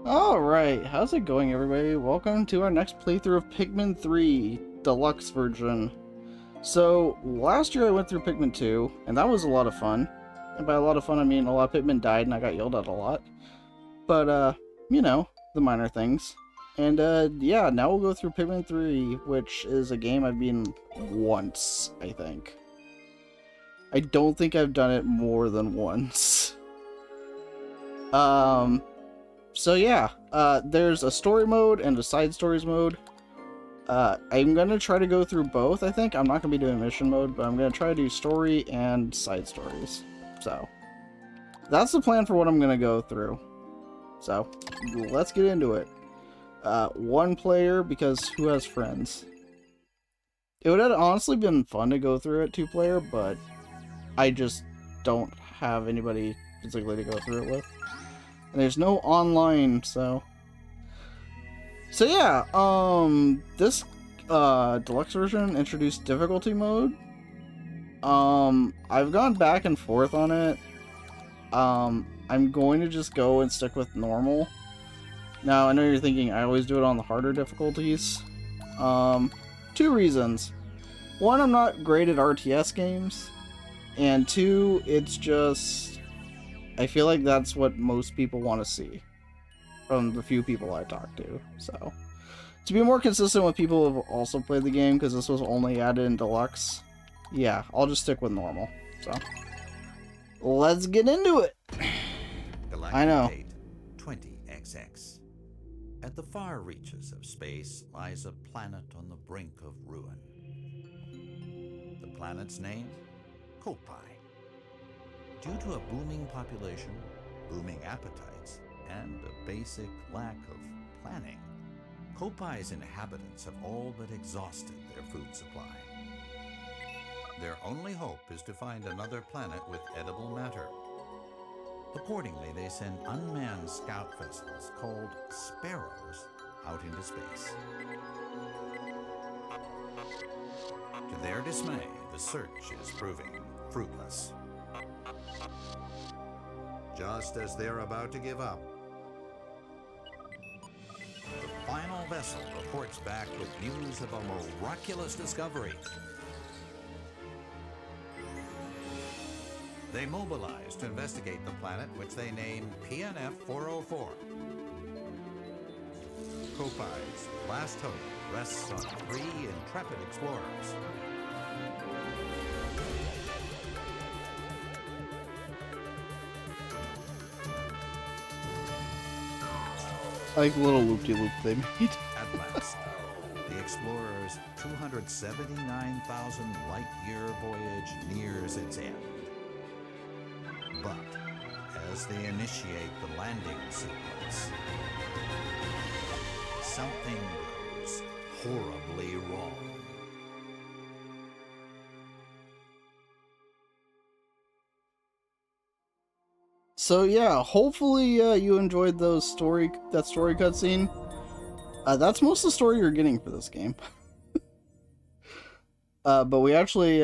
Alright, how's it going everybody? Welcome to our next playthrough of Pikmin 3 Deluxe version. So, last year I went through Pikmin 2, and that was a lot of fun. And by a lot of fun I mean a lot of Pikmin died and I got yelled at a lot. But, you know, the minor things. And, yeah, now we'll go through Pikmin 3, which is a game I've been once, I think. I don't think I've done it more than once. So yeah, there's a story mode and a side stories mode. I'm gonna try to go through both, I think. I'm not gonna be doing mission mode, but I'm gonna try to do story and side stories. So, that's the plan for what I'm gonna go through. So, let's get into it. One player, because who has friends? It would have honestly been fun to go through it 2-player, but I just don't have anybody physically to go through it with. And there's no online, so yeah, this deluxe version introduced difficulty mode. I've gone back and forth on it. I'm going to just go and stick with normal. Now, I know you're thinking I always do it on the harder difficulties. Two reasons. One, I'm not great at RTS games. And two, it's just, I feel like that's what most people want to see from the few people I talked to. So, to be more consistent with people who have also played the game, because this was only added in Deluxe, yeah, I'll just stick with normal. So, let's get into it. I know. Date 20XX. At the far reaches of space lies a planet on the brink of ruin. The planet's name? Kopai. Due to a booming population, booming appetites, and a basic lack of planning, Kopai's inhabitants have all but exhausted their food supply. Their only hope is to find another planet with edible matter. Accordingly, they send unmanned scout vessels called Sparrows out into space. To their dismay, the search is proving fruitless. Just as they're about to give up, the final vessel reports back with news of a miraculous discovery. They mobilize to investigate the planet, which they name PNF 404. Kopai's last hope rests on 3 intrepid explorers. I like the little loop-de-loop they made. At last, the explorers' 279,000 light-year voyage nears its end. But as they initiate the landing sequence, something goes horribly wrong. So yeah, hopefully you enjoyed that story cutscene. That's most of the story you're getting for this game. But we actually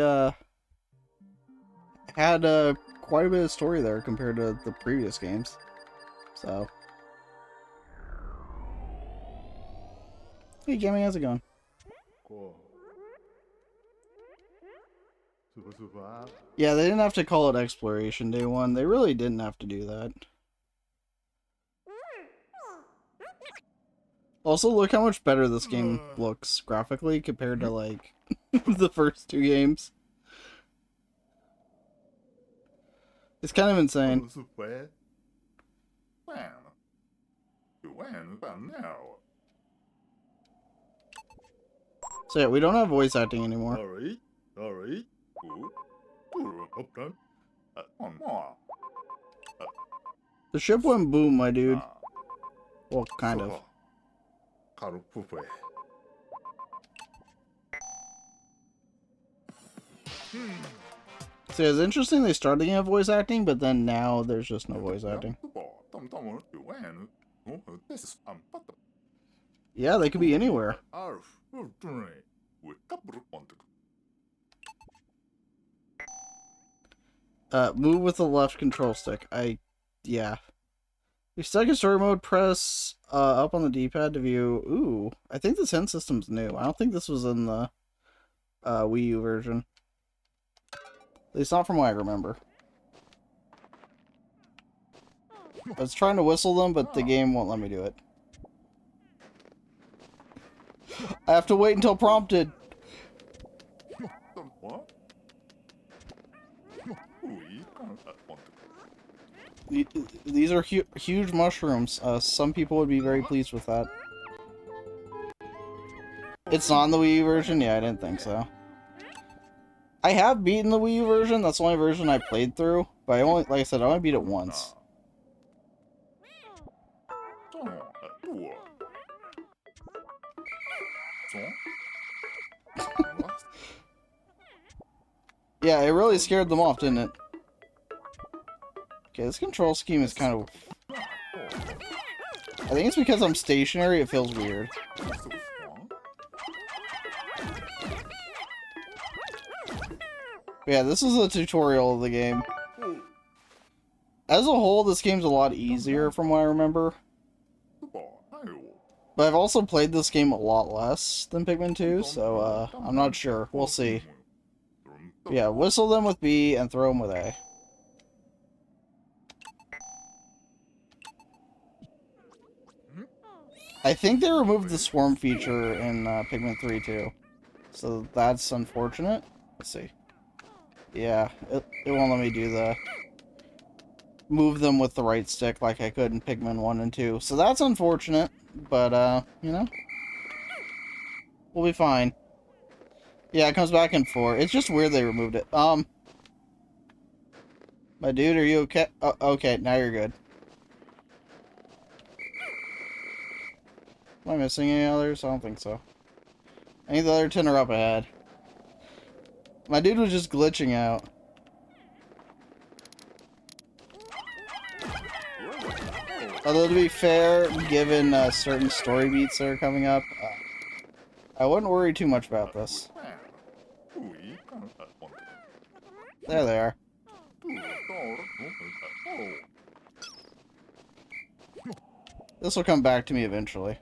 had quite a bit of story there compared to the previous games. So, hey Gammy, how's it going? Cool. Super. Yeah, they didn't have to call it Exploration Day 1. They really didn't have to do that. Also, look how much better this game looks graphically compared to, like, the first 2 games. It's kind of insane. Super. When? Now. So yeah, we don't have voice acting anymore. Alright. One more. The ship went boom, my dude. Well, kind of. So it's interesting they started to have voice acting, but then now there's just no voice acting. Yeah, they could be anywhere. Move with the left control stick. Yeah. You stuck in story mode, press up on the D-pad to view. Ooh, I think this hint system's new. I don't think this was in the Wii U version. At least not from what I remember. I was trying to whistle them, but the game won't let me do it. I have to wait until prompted. What? These are huge mushrooms. Some people would be very pleased with that. It's not in the Wii U version? Yeah, I didn't think so. I have beaten the Wii U version. That's the only version I played through. But I only, like I said, I only beat it once. Yeah, it really scared them off, didn't it? Okay, this control scheme is kind of... I think it's because I'm stationary, it feels weird. But yeah, this is a tutorial of the game. As a whole, this game's a lot easier from what I remember. But I've also played this game a lot less than Pikmin 2, so I'm not sure. We'll see. But yeah, whistle them with B and throw them with A. I think they removed the swarm feature in Pikmin 3 too. So that's unfortunate. Let's see. Yeah, it won't let me do the... move them with the right stick like I could in Pikmin 1 and 2. So that's unfortunate, but, you know, we'll be fine. Yeah, it comes back in 4. It's just weird they removed it. My dude, are you okay? Oh, okay, now you're good. Am I missing any others? I don't think so. Any of the other 10 are up ahead. My dude was just glitching out. Although, to be fair, given certain story beats that are coming up, I wouldn't worry too much about this. There they are. This will come back to me eventually.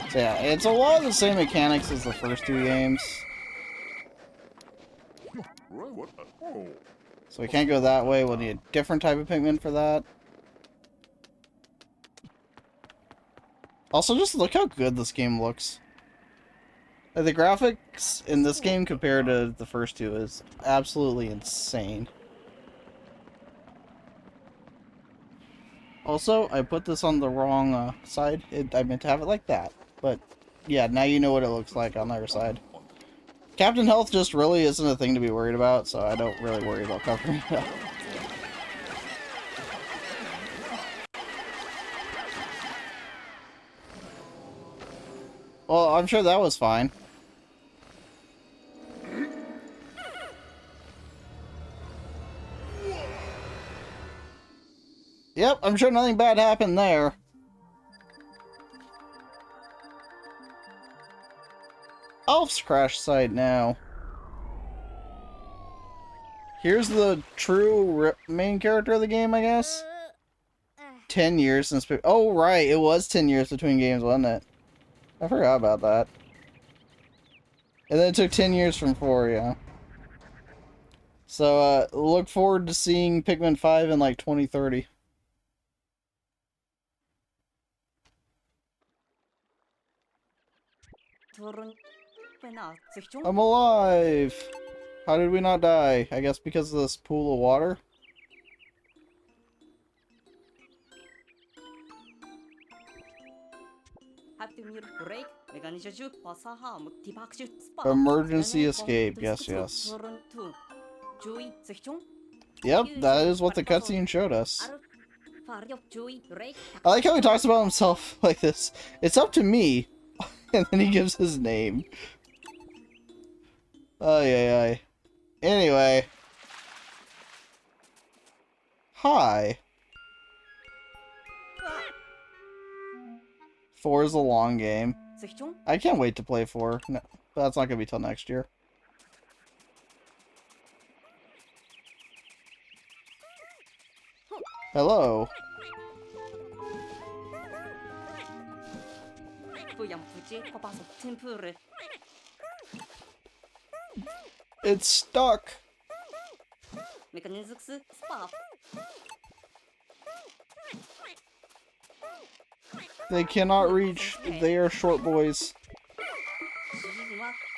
So yeah, it's a lot of the same mechanics as the first 2 games. So we can't go that way. We'll need a different type of Pikmin for that. Also, just look how good this game looks. Like, the graphics in this game compared to the first 2 is absolutely insane. Also, I put this on the wrong side. I meant to have it like that. But, yeah, now you know what it looks like on the other side. Captain Health just really isn't a thing to be worried about, so I don't really worry about covering it up. Well, I'm sure that was fine. Yep, I'm sure nothing bad happened there. Elf's crash site now. Here's the true main character of the game, I guess. 10 years since... Oh, right, it was 10 years between games, wasn't it? I forgot about that. And then it took 10 years from 4, yeah. So, look forward to seeing Pikmin 5 in, like, 2030. I'm alive! How did we not die? I guess because of this pool of water? Emergency escape, yes, yes. Yep, that is what the cutscene showed us. I like how he talks about himself like this. It's up to me. And then he gives his name. Ay. Anyway. Hi. 4 is a long game. I can't wait to play 4. No, that's not gonna be till next year. Hello. It's stuck. They cannot reach. They are short boys.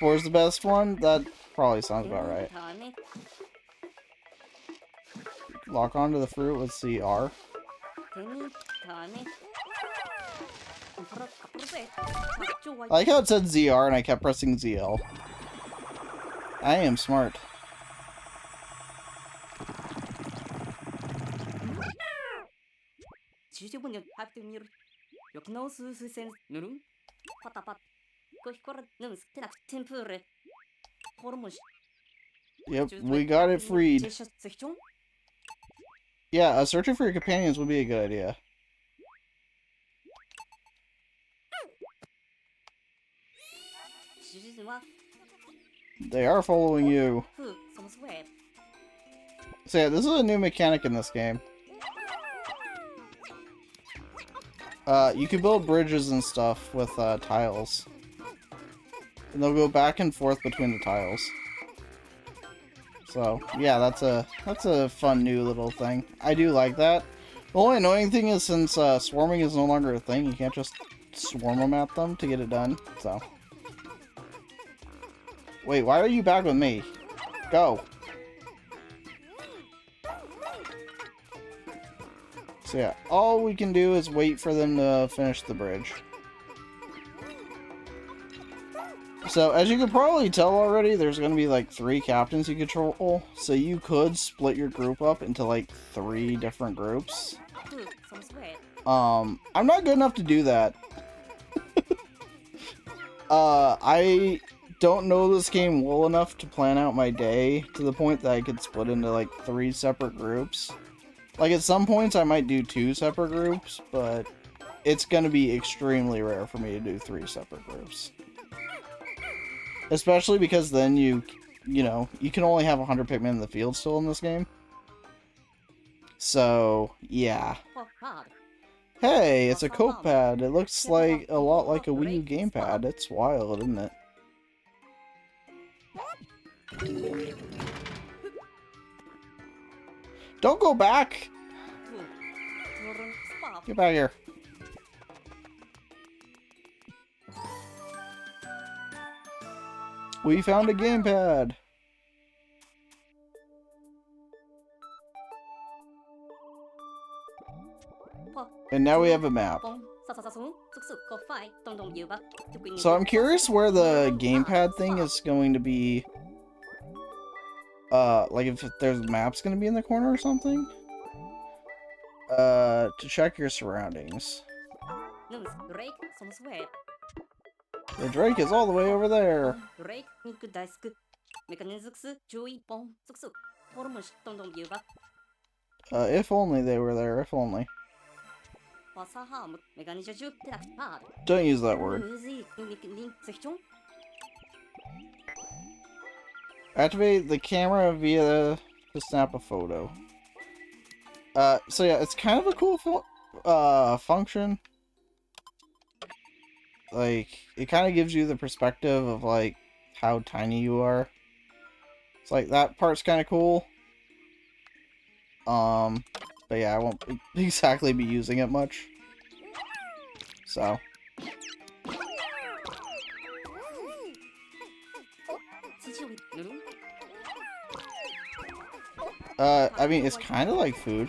4's the best one? That probably sounds about right. Lock onto the fruit with CR. I like how it said ZR and I kept pressing ZL. I am smart. Yep, we got it freed. Yeah, searching for your companions would be a good idea. They are following you. So yeah, this is a new mechanic in this game. You can build bridges and stuff with tiles. And they'll go back and forth between the tiles. So, yeah, that's a fun new little thing. I do like that. The only annoying thing is since swarming is no longer a thing, you can't just swarm them at them to get it done, so. Wait, why are you back with me? Go! So yeah, all we can do is wait for them to finish the bridge. So, as you can probably tell already, there's going to be like 3 captains you control, so you could split your group up into like 3 different groups. I'm not good enough to do that. I don't know this game well enough to plan out my day to the point that I could split into like 3 separate groups. Like at some points I might do 2 separate groups, but it's going to be extremely rare for me to do 3 separate groups. Especially because then you know, you can only have 100 Pikmin in the field still in this game. So, yeah. Hey, it's a Coke pad. It looks like a lot like a Wii U gamepad. It's wild, isn't it? Don't go back! Get back here. We found a gamepad! And now we have a map. So I'm curious where the gamepad thing is going to be. Like if there's maps going to be in the corner or something? To check your surroundings. The Drake is all the way over there. If only they were there, if only. Don't use that word. Activate the camera via to snap a photo. So yeah, it's kind of a cool function. Like, it kind of gives you the perspective of, like, how tiny you are. It's like, that part's kind of cool. But yeah, I won't exactly be using it much. So. I mean, it's kind of like food.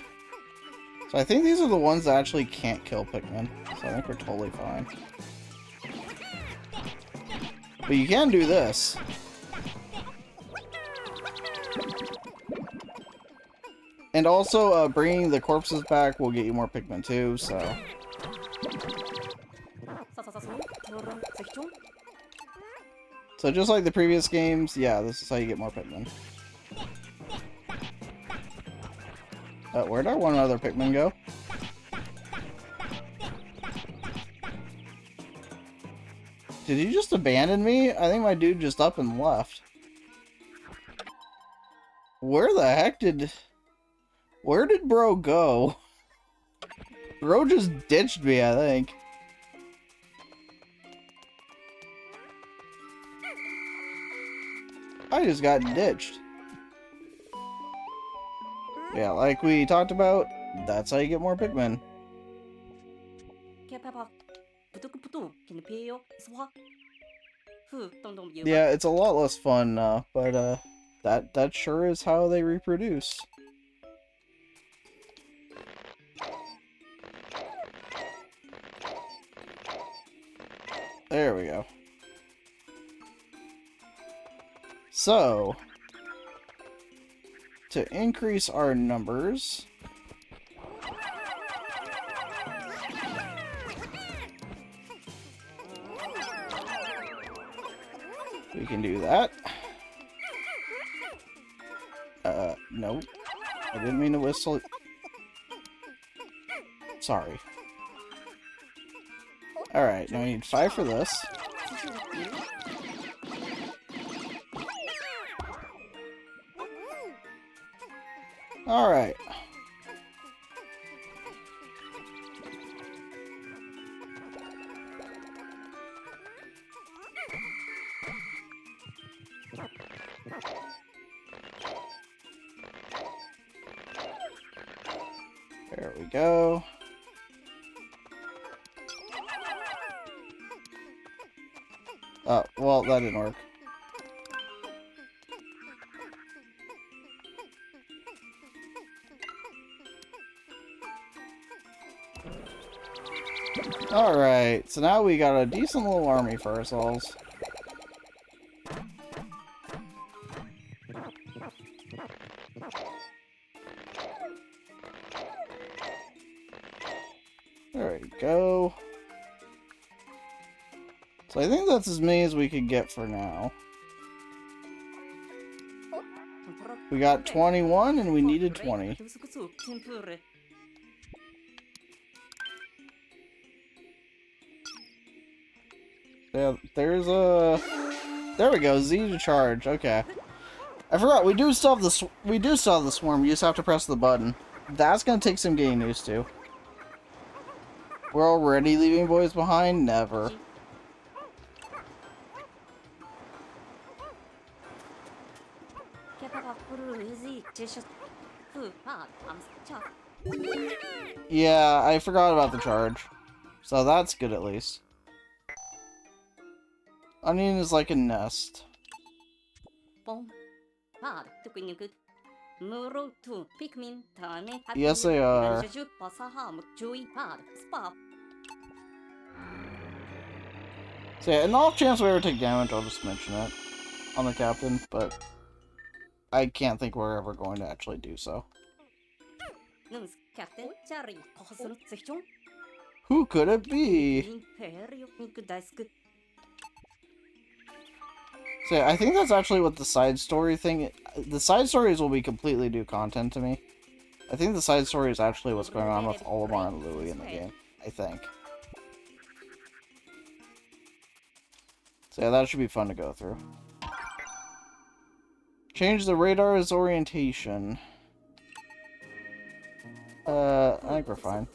So I think these are the ones that actually can't kill Pikmin. So I think we're totally fine. But you can do this. And also, bringing the corpses back will get you more Pikmin too, so. So just like the previous games, yeah, this is how you get more Pikmin. Where did our one other Pikmin go? Did he just abandon me? I think my dude just up and left. Where the heck did... Where did bro go? Ro just ditched me, I think. I just got ditched. Yeah, like we talked about, that's how you get more Pikmin. Yeah, it's a lot less fun, but that sure is how they reproduce. There we go. So, to increase our numbers, we can do that. Nope. I didn't mean to whistle. Sorry. Alright, now we need 5 for this. Alright. There we go. Oh, well, that didn't work. Alright, so now we got a decent little army for ourselves. There we go. So I think that's as many as we could get for now. We got 21 and we needed 20. Yeah, there's a... There we go, Z to charge, okay. I forgot, we do still have the swarm, you just have to press the button. That's gonna take some getting used to. We're already leaving boys behind? Never. Yeah, I forgot about the charge. So that's good at least. Onion is like a nest. Yes, they are. So yeah, an off chance we ever take damage, I'll just mention it on the captain, but I can't think we're ever going to actually do so. Who could it be? So yeah, I think that's actually what the side story thing... The side stories will be completely new content to me. I think the side story is actually what's going on with Olimar and Louie in the game. I think. So yeah, that should be fun to go through. Change the radar's orientation. I think we're fine.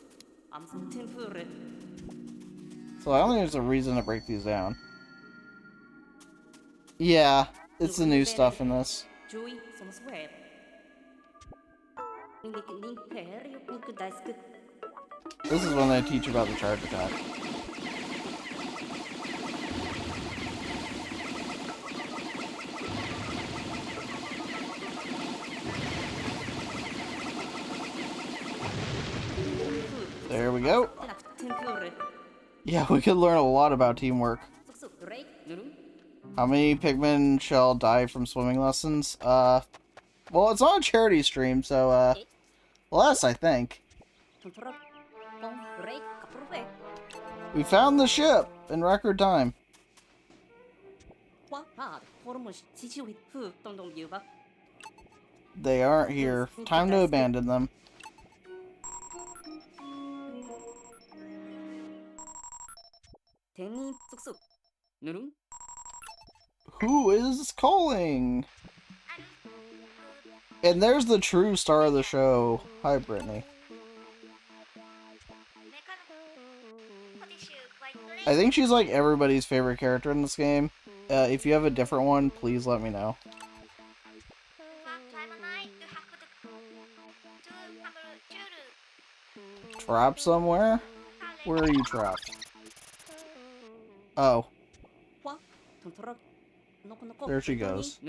So I don't think there's a reason to break these down. Yeah, it's the new stuff in this. This is when they teach about the charge attack. There we go. Yeah, we could learn a lot about teamwork. How many Pikmin shall die from swimming lessons? Well, it's not a charity stream, so, less, I think. We found the ship in record time. They aren't here. Time to abandon them. Who is calling? And there's the true star of the show. Hi, Brittany. I think she's like everybody's favorite character in this game. If you have a different one, please let me know. Trapped somewhere? Where are you trapped? Oh. There she goes.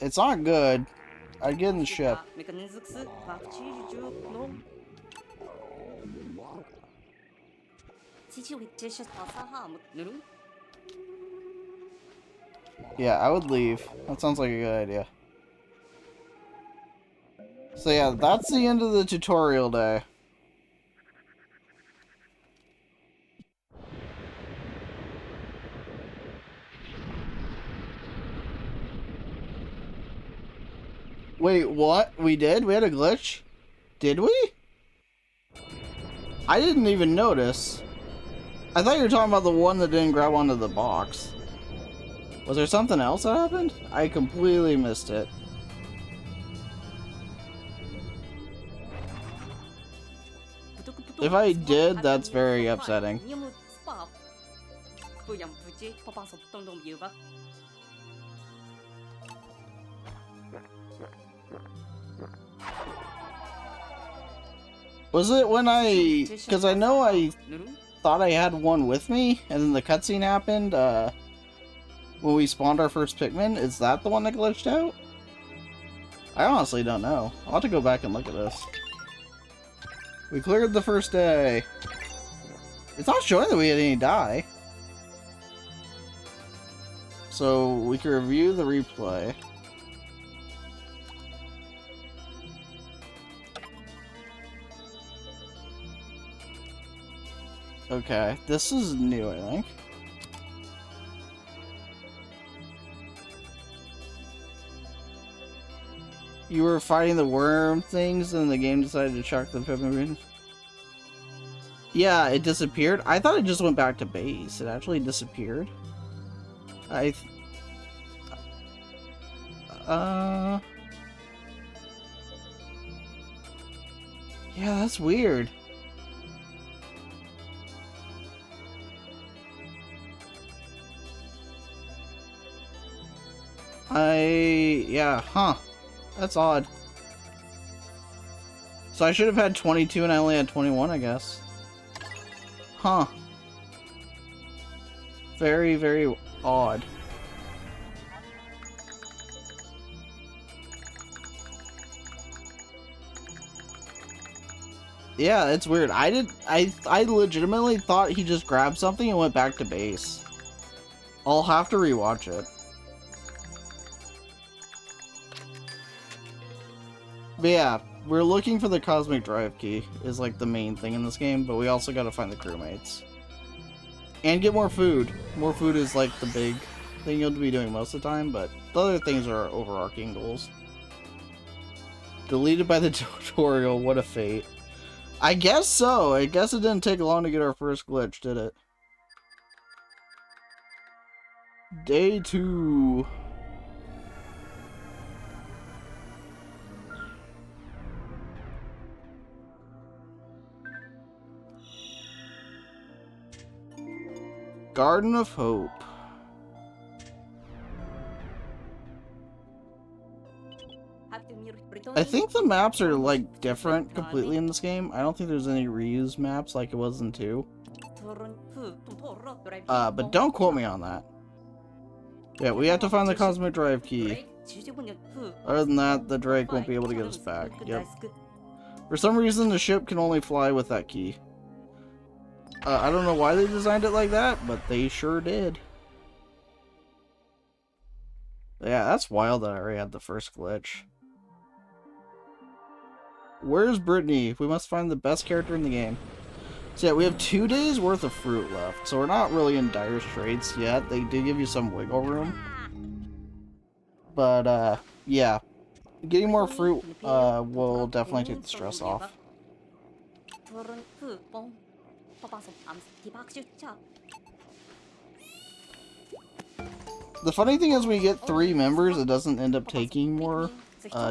It's not good. I'd get in the ship. Yeah, I would leave. That sounds like a good idea. So yeah, that's the end of the tutorial day. Wait, what? We did? We had a glitch? Did we? I didn't even notice. I thought you were talking about the one that didn't grab onto the box. Was there something else that happened? I completely missed it. If I did, that's very upsetting. Was it when because I know I thought I had one with me, and then the cutscene happened, when we spawned our first Pikmin? Is that the one that glitched out? I honestly don't know. I'll have to go back and look at this. We cleared the first day. It's not showing that we had any die. So we can review the replay. Okay, this is new, I think. You were fighting the worm things and the game decided to chuck the Pikmin. Yeah, it disappeared. I thought it just went back to base. It actually disappeared. Yeah, that's weird. Yeah, huh. That's odd. So I should have had 22 and I only had 21, I guess. Huh. Very, very odd. Yeah, it's weird. I legitimately thought he just grabbed something and went back to base. I'll have to rewatch it. But yeah, we're looking for the Cosmic Drive Key, is like the main thing in this game, but we also gotta find the crewmates. And get more food. More food is like the big thing you'll be doing most of the time, but the other things are overarching goals. Deleted by the tutorial, what a fate. I guess so. I guess it didn't take long to get our first glitch, did it? Day 2. Garden of Hope. I think the maps are like different completely in this game. I don't think there's any reused maps like it was in 2. But don't quote me on that. Yeah, we have to find the Cosmic Drive Key. Other than that, the Drake won't be able to get us back. Yep. For some reason, the ship can only fly with that key. I don't know why they designed it like that, but they sure did. Yeah, that's wild that I already had the first glitch. Where's Brittany? We must find the best character in the game. So yeah, we have 2 days worth of fruit left, so we're not really in dire straits yet. They do give you some wiggle room. But, yeah. Getting more fruit will definitely take the stress off. The funny thing is, when you get 3 members, it doesn't end up taking more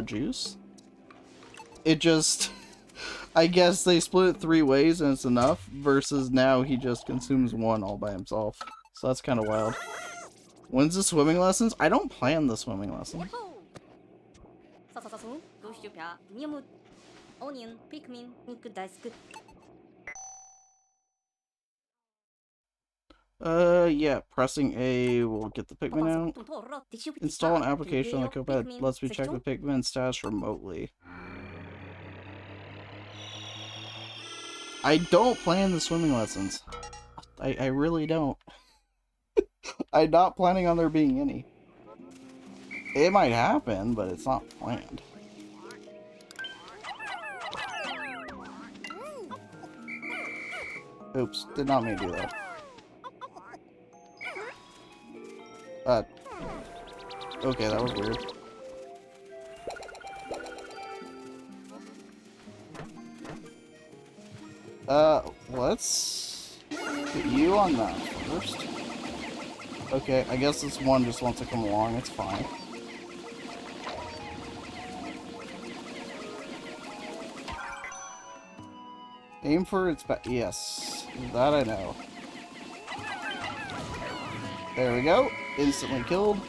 juice. It just, I guess they split it 3 ways and it's enough, versus now he just consumes 1 all by himself. So that's kind of wild. When's the swimming lessons? I don't plan the swimming lessons. Yeah, pressing A will get the Pikmin out. Install an application on the Copad lets me check the Pikmin status remotely. I don't plan the swimming lessons. I really don't. I'm not planning on there being any. It might happen, but it's not planned. Oops, did not mean to do that. Okay, that was weird. Let's get you on that first. Okay, I guess this one just wants to come along, it's fine. Aim for its back. Yes, that I know. There we go. Instantly killed.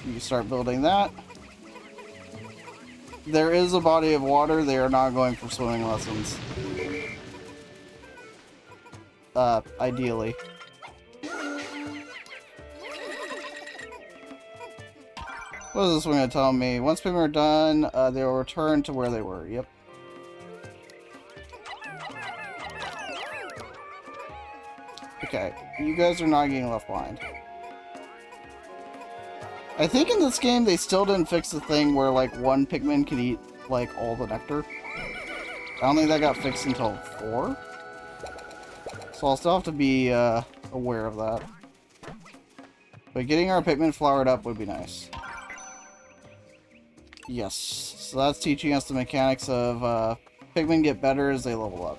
You start building that. There is a body of water. They are not going for swimming lessons. Ideally. What is this one going to tell me? Once Pikmin are done, they will return to where they were. Yep. Okay, you guys are not getting left behind. I think in this game they still didn't fix the thing where like 1 Pikmin could eat like all the nectar. I don't think that got fixed until 4. So I'll still have to be aware of that. But getting our Pikmin flowered up would be nice. Yes, so that's teaching us the mechanics of Pikmin get better as they level up.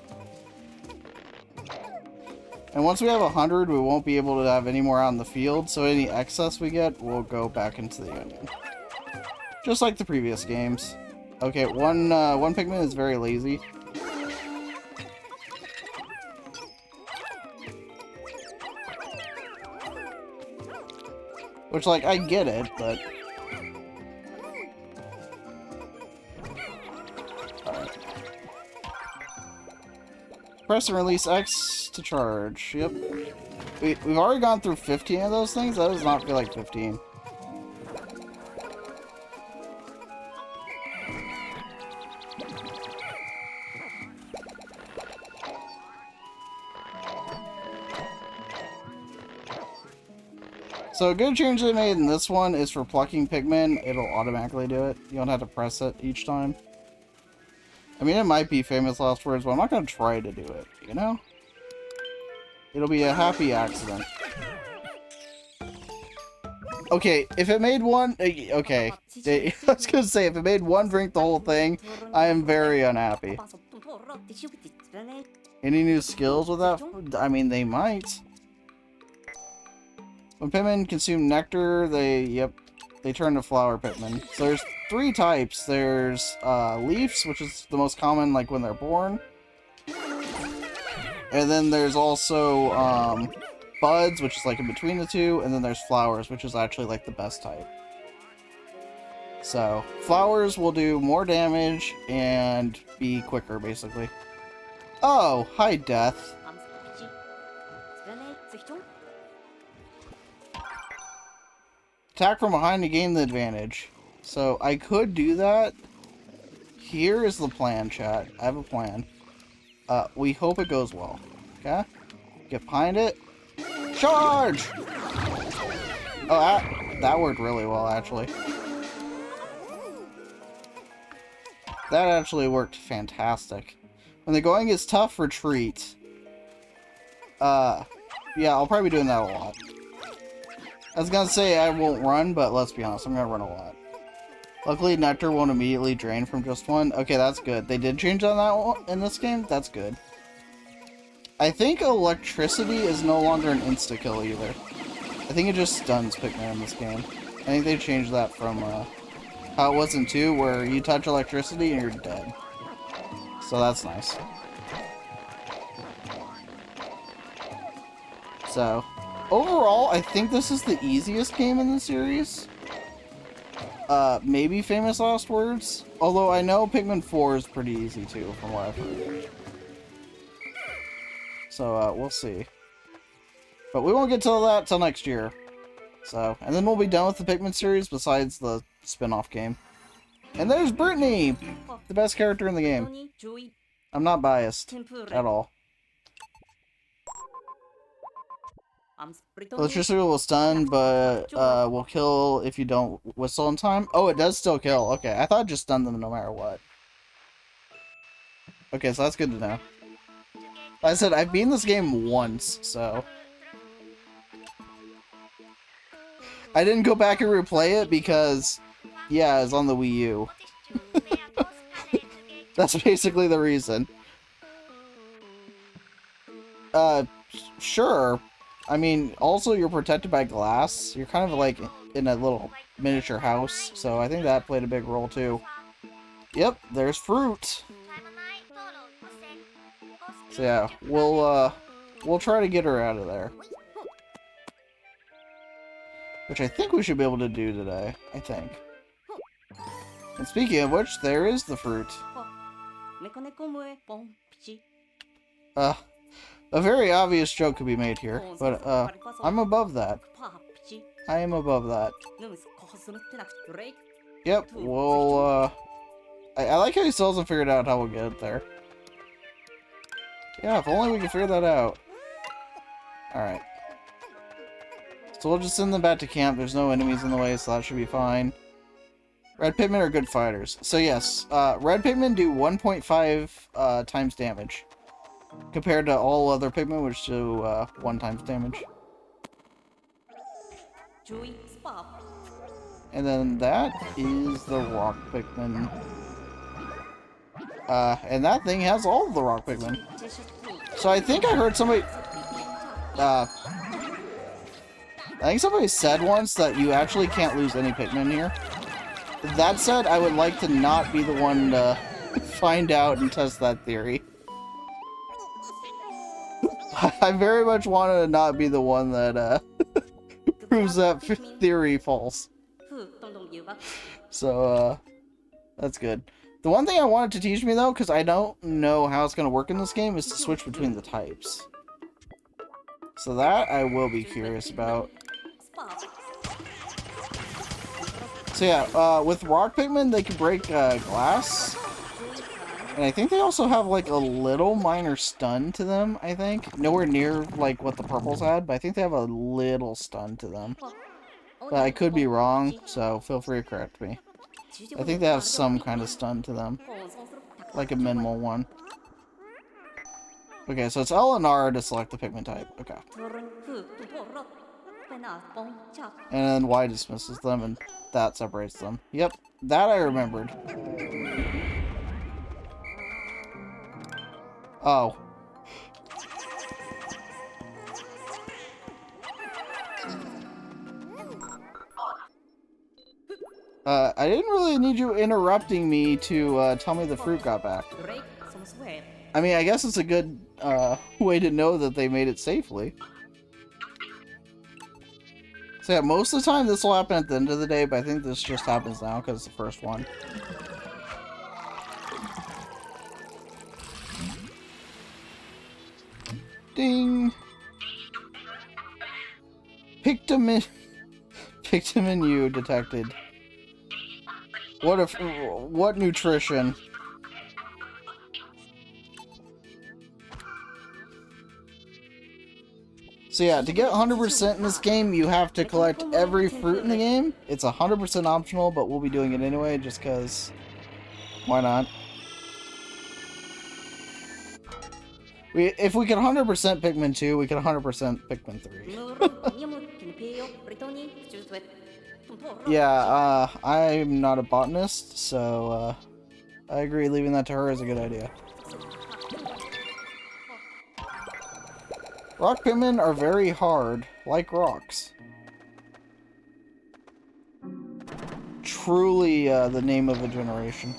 And once we have 100, we won't be able to have any more out in the field, so any excess we get will go back into the onion. Just like the previous games. Okay, one Pikmin is very lazy. Which, like, I get it, but... Alright. Press and release X to charge. Yep. We've already gone through 15 of those things. That does not feel like 15. So a good change they made in this one is for plucking Pikmin, it'll automatically do it. You don't have to press it each time. I mean, it might be famous last words, but I'm not going to try to do it, you know? It'll be a happy accident. Okay, if it made one... Okay, I was going to say, if it made one drink the whole thing, I am very unhappy. Any new skills with that? I mean, they might. When Pikmin consume nectar, they turn to flower Pikmin. So there's 3 types. There's leaves, which is the most common, like when they're born. And then there's also buds, which is like in between the 2. And then there's flowers, which is actually like the best type. So flowers will do more damage and be quicker, basically. Oh, hi, Death. Attack from behind to gain the advantage. So I could do that. Here is the plan, chat. I have a plan. We hope it goes well. Okay? Get behind it. Charge! Oh, that worked really well, actually. That actually worked fantastic. When the going is tough, retreat. Yeah, I'll probably be doing that a lot. I was gonna say I won't run, but let's be honest, I'm gonna run a lot. Luckily, nectar won't immediately drain from just one. Okay, that's good. They did change on that one in this game? That's good. I think electricity is no longer an insta-kill either. I think it just stuns Pikmin in this game. I think they changed that from how it was in 2, where you touch electricity and you're dead. So that's nice. So, overall, I think this is the easiest game in the series. Maybe Famous Last Words. Although I know Pikmin 4 is pretty easy too, from what I've heard. So, we'll see. But we won't get to that till next year. So, and then we'll be done with the Pikmin series besides the spin-off game. And there's Brittany! The best character in the game. I'm not biased at all. Electricity will stun, but will kill if you don't whistle in time. Oh, it does still kill. Okay, I thought it just stunned them no matter what. Okay, so that's good to know. Like I said, I've beaten this game once, so... I didn't go back and replay it because, yeah, it's on the Wii U. That's basically the reason. Sure. I mean, also you're protected by glass. You're kind of like in a little miniature house, so I think that played a big role too. Yep, there's fruit. So yeah, we'll try to get her out of there. Which I think we should be able to do today, I think. And speaking of which, there is the fruit. A very obvious joke could be made here, but I'm above that. I am above that. Yep, well, I like how he still hasn't figured out how we'll get it there. Yeah, if only we could figure that out. Alright. So we'll just send them back to camp. There's no enemies in the way, so that should be fine. Red Pikmin are good fighters. So yes, Red Pikmin do 1.5 times damage. Compared to all other Pikmin, which do 1 times damage. And then that is the Rock Pikmin. And that thing has all of the Rock Pikmin. So I think I heard somebody... I think somebody said once that you actually can't lose any Pikmin here. That said, I would like to not be the one to find out and test that theory. I very much want to not be the one that proves that theory false. So, that's good. The one thing I wanted to teach me, though, because I don't know how it's going to work in this game, is to switch between the types. So that I will be curious about. So yeah, with Rock Pikmin, they can break glass. And I think they also have, like, a little minor stun to them, I think. Nowhere near, like, what the purples had, but I think they have a little stun to them. But I could be wrong, so feel free to correct me. I think they have some kind of stun to them. Like a minimal one. Okay, so it's L and R to select the Pikmin type. Okay. And then Y dismisses them, and that separates them. Yep, that I remembered. Oh. I didn't really need you interrupting me to tell me the fruit got back. I mean, I guess it's a good way to know that they made it safely. So yeah, most of the time this will happen at the end of the day, but I think this just happens now because it's the first one. Ding! Pikmin U detected. What nutrition? So yeah, to get 100% in this game, you have to collect every fruit in the game. It's 100% optional, but we'll be doing it anyway, just because... Why not? If we can 100% Pikmin 2, we can 100% Pikmin 3. Yeah, I'm not a botanist, so I agree leaving that to her is a good idea. Rock Pikmin are very hard, like rocks. Truly the name of a generation.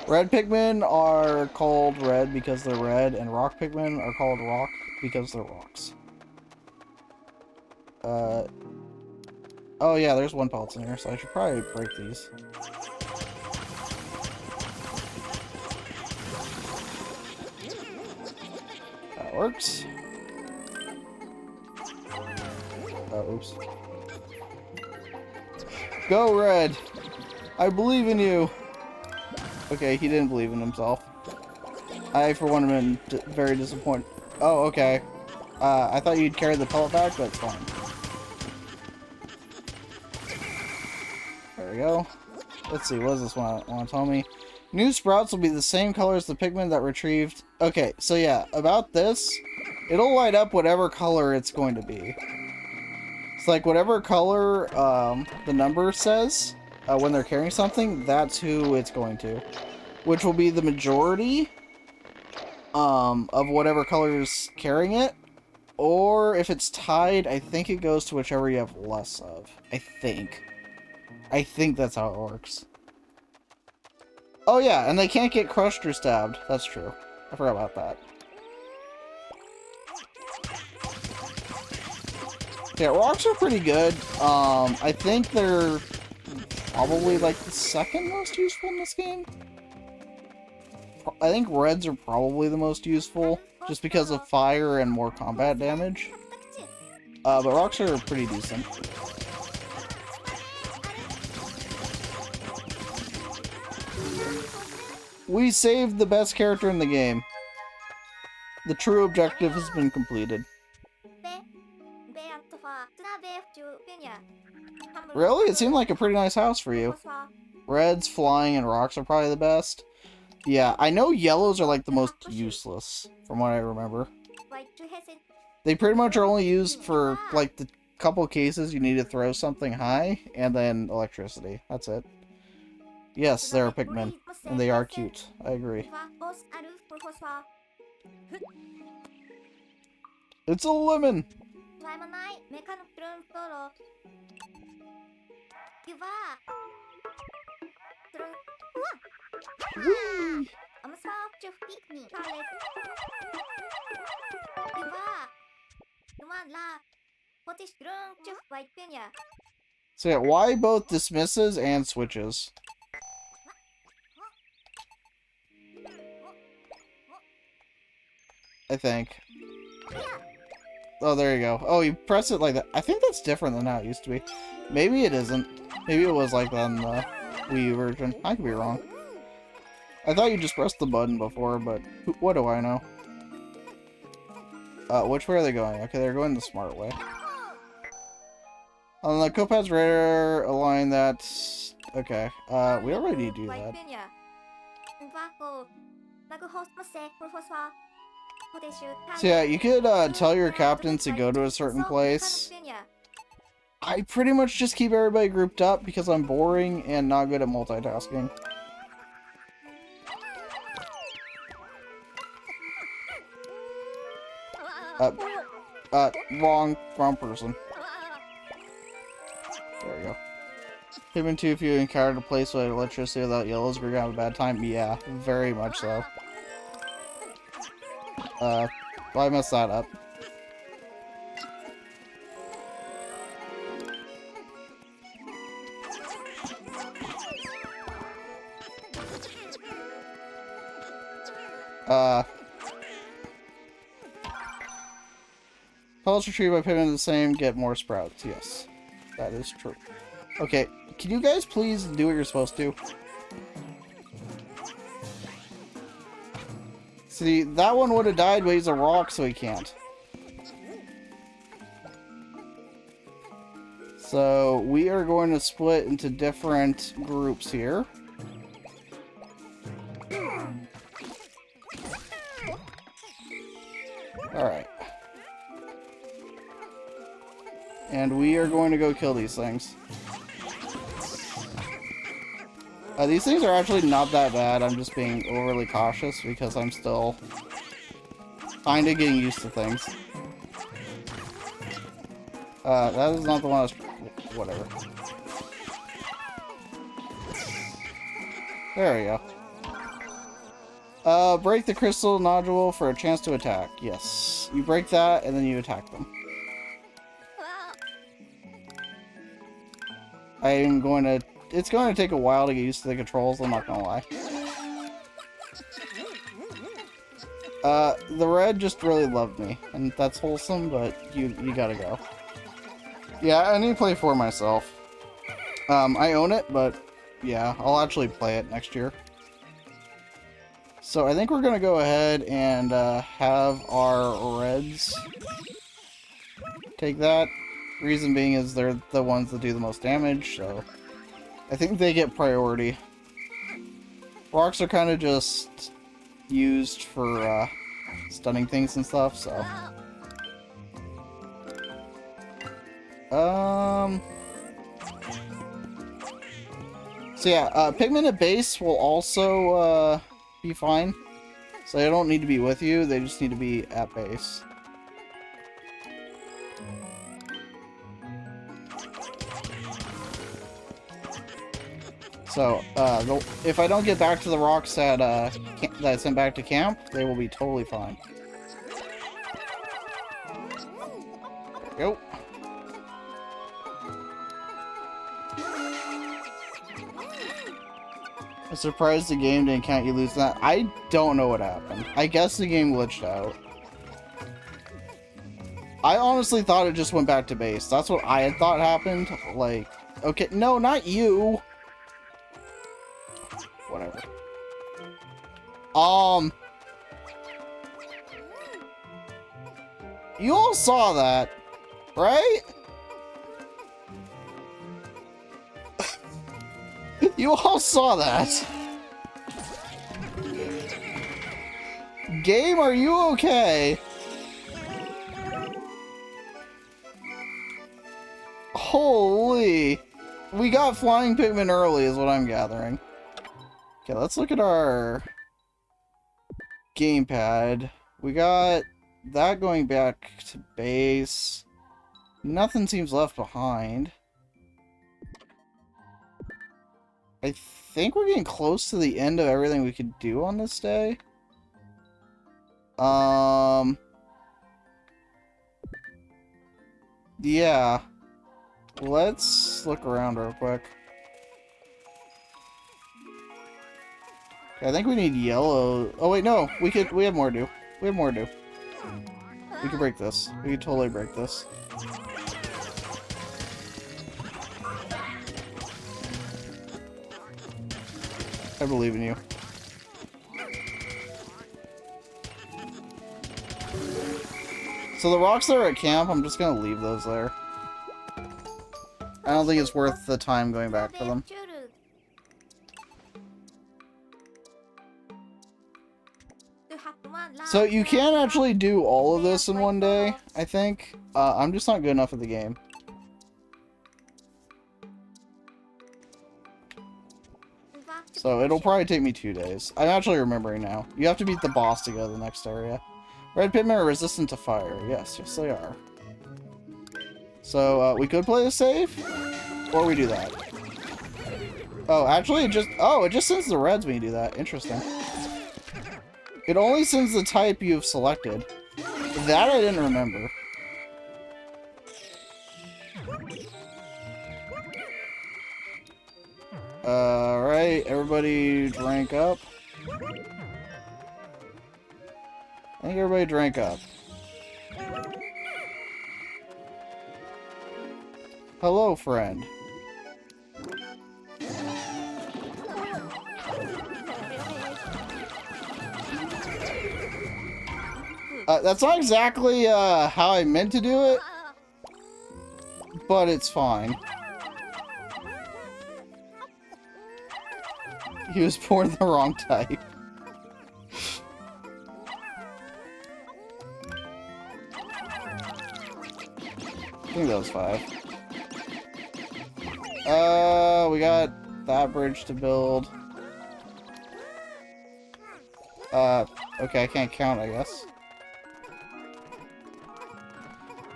Red Pikmin are called red because they're red, and rock Pikmin are called rock because they're rocks. Oh yeah, there's one pellets in here, so I should probably break these. That works. Oops. Go, Red! I believe in you! Okay, he didn't believe in himself. I, for one, am very disappointed. Oh, okay. I thought you'd carry the pellet back, but it's fine. There we go. Let's see, what does this want to tell me? New sprouts will be the same color as the Pikmin that retrieved... Okay, so yeah, about this, it'll light up whatever color it's going to be. It's like whatever color the number says when they're carrying something, that's who it's going to. Which will be the majority of whatever color is carrying it. Or if it's tied, I think it goes to whichever you have less of. I think that's how it works. Oh yeah, and they can't get crushed or stabbed. That's true. I forgot about that. Yeah, rocks are pretty good. I think they're probably like the second most useful in this game. I think reds are probably the most useful, just because of fire and more combat damage. But rocks are pretty decent. We saved the best character in the game. The true objective has been completed. Really? It seemed like a pretty nice house for you. Reds, flying, and rocks are probably the best. Yeah, I know yellows are like the most useless, from what I remember. They pretty much are only used for like the couple cases you need to throw something high, and then electricity. That's it. Yes, they're Pikmin, and they are cute. I agree. It's a lemon! Whee! So yeah, why both dismisses and switches? I think. Oh, there you go. Oh, you press it like that. I think that's different than how it used to be. Maybe it isn't. Maybe it was like that in the Wii U version. I could be wrong. I thought you just pressed the button before, but what do I know? Which way are they going? Okay, they're going the smart way. On the Copad's radar, align that... Okay, we already do that. So yeah, you could tell your captain to go to a certain place. I pretty much just keep everybody grouped up because I'm boring and not good at multitasking. Wrong person. There we go. Pikmin 2, if you encountered a place with electricity without yellows, we're gonna have a bad time. Yeah, very much so. Well, I messed that up. Pellets retrieved by Pikmin the same, get more sprouts. Yes, that is true. Okay, can you guys please do what you're supposed to? See, that one would have died, but he's a rock, so he can't. So, we are going to split into different groups here. Alright. And we are going to go kill these things. These things are actually not that bad. I'm just being overly cautious because I'm still kinda getting used to things. That is not the one I was... Whatever. There we go. Break the crystal nodule for a chance to attack. Yes. You break that, and then you attack them. I'm going to... It's going to take a while to get used to the controls, I'm not gonna lie. The red just really loved me, and that's wholesome, but you gotta go. Yeah, I need to play for myself. I own it, but yeah, I'll actually play it next year. So I think we're gonna go ahead and have our reds take that. Reason being is they're the ones that do the most damage, so I think they get priority. Rocks are kind of just used for stunning things and stuff, so. So yeah, Pikmin at base will also be fine. So they don't need to be with you, they just need to be at base. So, if I don't get back to the rocks that I sent back to camp, they will be totally fine. Go. I'm surprised the game didn't count you lose that. I don't know what happened. I guess the game glitched out. I honestly thought it just went back to base. That's what I had thought happened. Like, okay, no, not you. Whatever. You all saw that, right? You all saw that. Game, are you okay? Holy. We got flying Pikmin early is what I'm gathering. Okay, let's look at our gamepad. We got that going back to base. Nothing seems left behind. I think we're getting close to the end of everything we could do on this day. Yeah. Let's look around real quick. I think we need yellow. Oh wait, no. We have more to do. We have more to do. We can break this. We can totally break this. I believe in you. So the rocks that are at camp, I'm just gonna leave those there. I don't think it's worth the time going back for them. So you can actually do all of this in one day, I think. I'm just not good enough at the game. So it'll probably take me 2 days. I'm actually remembering now. You have to beat the boss to go to the next area. Red Pikmin are resistant to fire. Yes, yes they are. So we could play the save, or we do that. Oh, actually it just sends the reds when you do that. Interesting. It only sends the type you've selected. That I didn't remember. Alright, everybody drank up. I think everybody drank up. Hello, friend. That's not exactly how I meant to do it, but it's fine. He was born the wrong type. I think that was 5. We got that bridge to build. Okay, I can't count, I guess.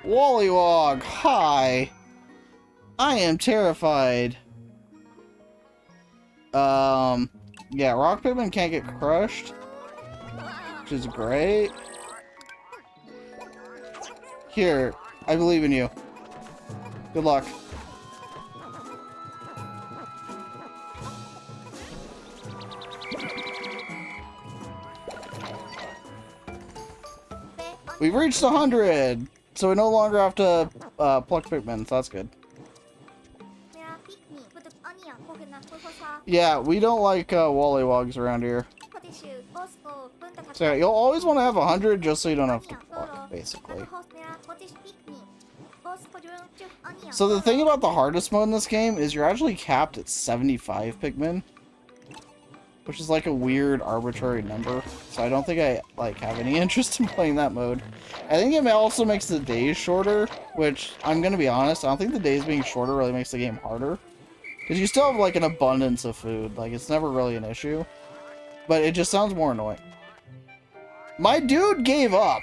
Wollywog, hi! I am terrified. Yeah, rock Pikmin can't get crushed, which is great. Here, I believe in you. Good luck. We've reached 100, so we no longer have to pluck Pikmin, so that's good. Yeah, we don't like Wollywogs around here. So yeah, you'll always want to have 100 just so you don't have to pluck, basically. So the thing about the hardest mode in this game is you're actually capped at 75 Pikmin, which is like a weird arbitrary number. So I don't think I like have any interest in playing that mode. I think it also makes the days shorter, which I'm gonna be honest, I don't think the days being shorter really makes the game harder. Because you still have like an abundance of food, like it's never really an issue. But it just sounds more annoying. My dude gave up.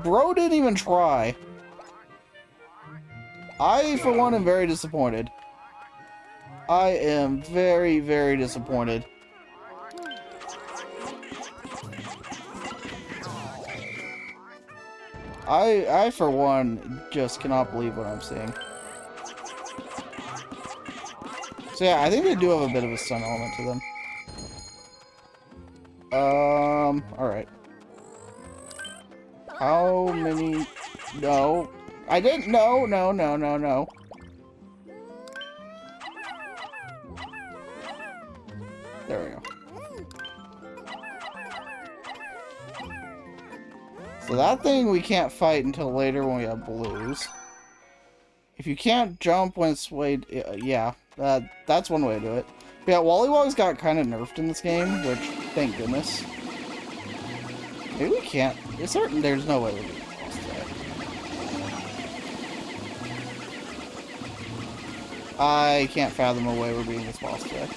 Bro didn't even try. I, for one, am very disappointed. I am very, very disappointed. I, for one, just cannot believe what I'm seeing. So yeah, I think they do have a bit of a stun element to them. Alright. How many... No. I didn't... No, no, no, no, no. There we go. So that thing we can't fight until later when we have blues. If you can't jump when it's swayed... yeah, that's one way to do it. But yeah, Wollywogs got kind of nerfed in this game, which, thank goodness. Maybe we can't. It's certain there's no way we can cross that. I can't fathom a way we're beating this boss today.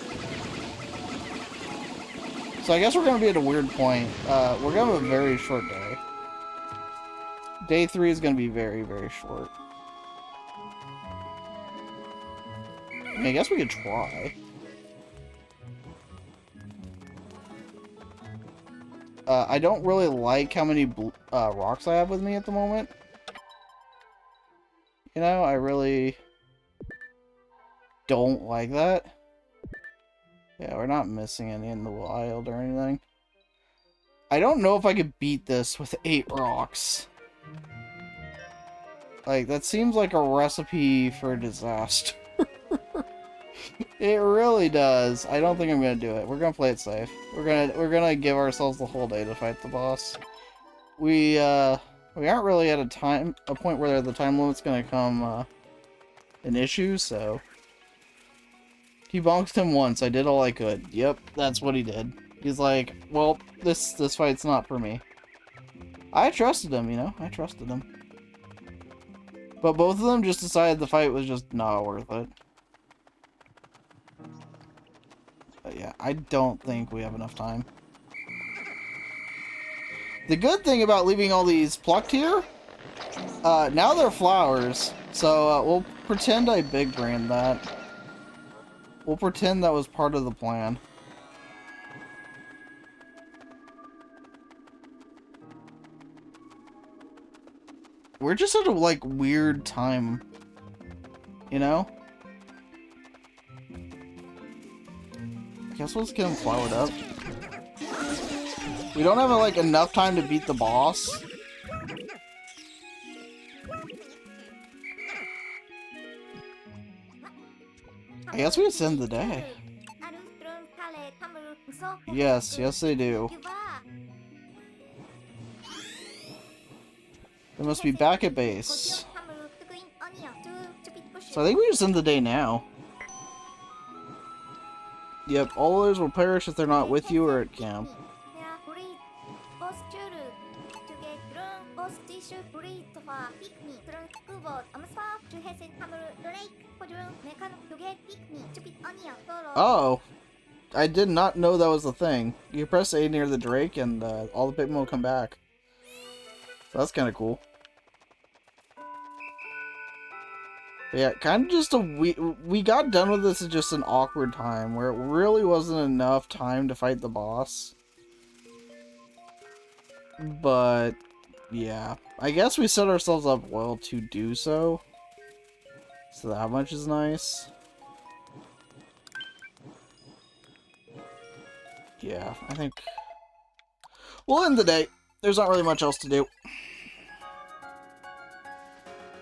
So I guess we're going to be at a weird point. We're going to have a very short day. Day 3 is going to be very, very short. I mean, I guess we could try. I don't really like how many rocks I have with me at the moment. You know, I really don't like that. Yeah, we're not missing any in the wild or anything. I don't know if I could beat this with 8 rocks. Like, that seems like a recipe for disaster. It really does. I don't think I'm gonna do it. We're gonna play it safe. We're gonna give ourselves the whole day to fight the boss. We aren't really at a point where the time limit's gonna come an issue, so he bonked him once. I did all I could. Yep, that's what he did. He's like, well, this fight's not for me. I trusted him, you know? I trusted him. But both of them just decided the fight was just not worth it. But yeah, I don't think we have enough time. The good thing about leaving all these plucked here, now they're flowers. So we'll pretend I big brained that. We'll pretend that was part of the plan. We're just at a, like, weird time. You know? I guess we'll just get him flowered up. We don't have, like, enough time to beat the boss. I guess we can send the day. Yes, yes they do. They must be back at base. So I think we just end the day now. Yep, all others will perish if they're not with you or at camp. Oh, I did not know that was the thing. You press A near the Drake and all the Pikmin will come back. So that's kind of cool. But yeah, kind of just we got done with this at just an awkward time where it really wasn't enough time to fight the boss. But yeah, I guess we set ourselves up well to do so. So that much is nice. Yeah, I think we'll end the day. There's not really much else to do.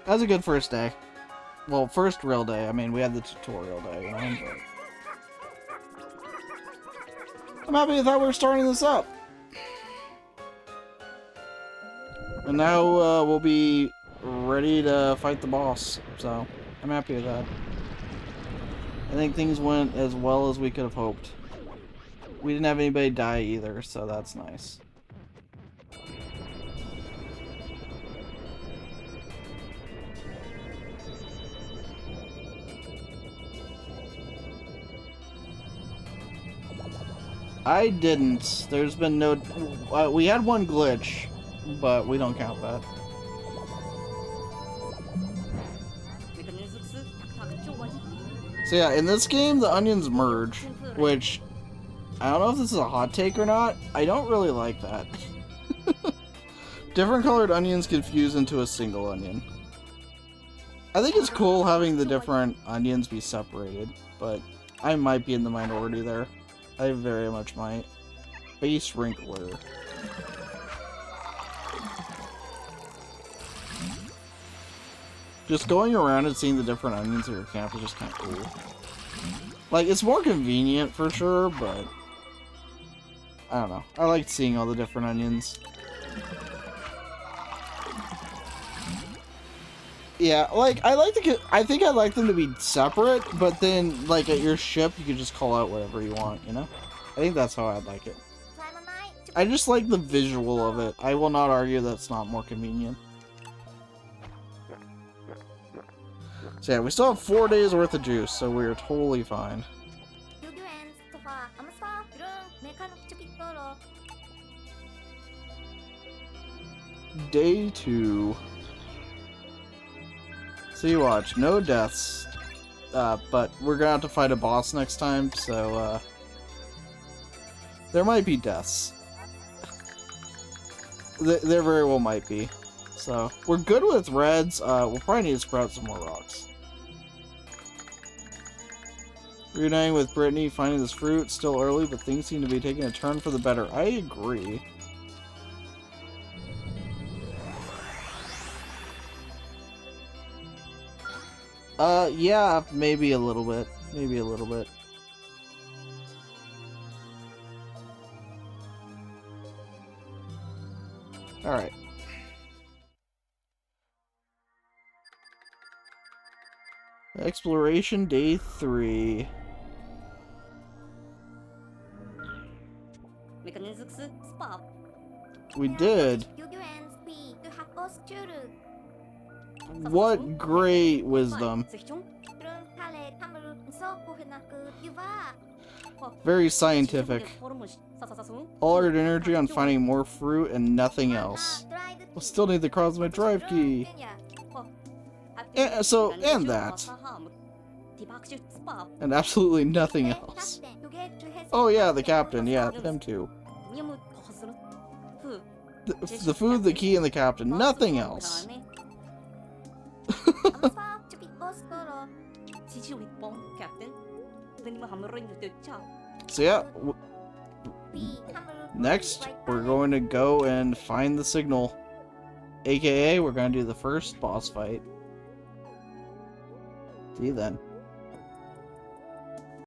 That was a good first day. Well, first real day. I mean, we had the tutorial day, you know, but I'm happy that we're starting this up. And now we'll be ready to fight the boss, so I'm happy with that. I think things went as well as we could have hoped. We didn't have anybody die either, so that's nice. I didn't. There's been no... we had one glitch, but we don't count that. So yeah, in this game, the onions merge, which... I don't know if this is a hot take or not. I don't really like that. Different colored onions can fuse into a single onion. I think it's cool having the different onions be separated, but I might be in the minority there. I very much might. Base Wrinkler. Just going around and seeing the different onions in your camp is just kind of cool. Like, it's more convenient for sure, but... I don't know. I liked seeing all the different onions. Yeah, like, I think I like them to be separate, but then, like, at your ship, you can just call out whatever you want, you know? I think that's how I'd like it. I just like the visual of it. I will not argue that's not more convenient. So yeah, we still have 4 days worth of juice, so we're totally fine. Day 2. So you watch, no deaths, but we're gonna have to fight a boss next time, so there might be deaths. There very well might be. So we're good with reds. We'll probably need to sprout some more rocks. Reuniting with Brittany, finding this fruit, still early, but things seem to be taking a turn for the better. I agree. Yeah, maybe a little bit. Maybe a little bit. Alright. Exploration Day 3. We did. What great wisdom. Very scientific. All our energy on finding more fruit and nothing else. We'll still need the cosmic drive key. And that. And absolutely nothing else. Oh yeah, the captain. Yeah, them too. The food, the key, and the captain. Nothing else. So yeah, next we're going to go and find the signal. AKA, we're going to do the first boss fight. See you then.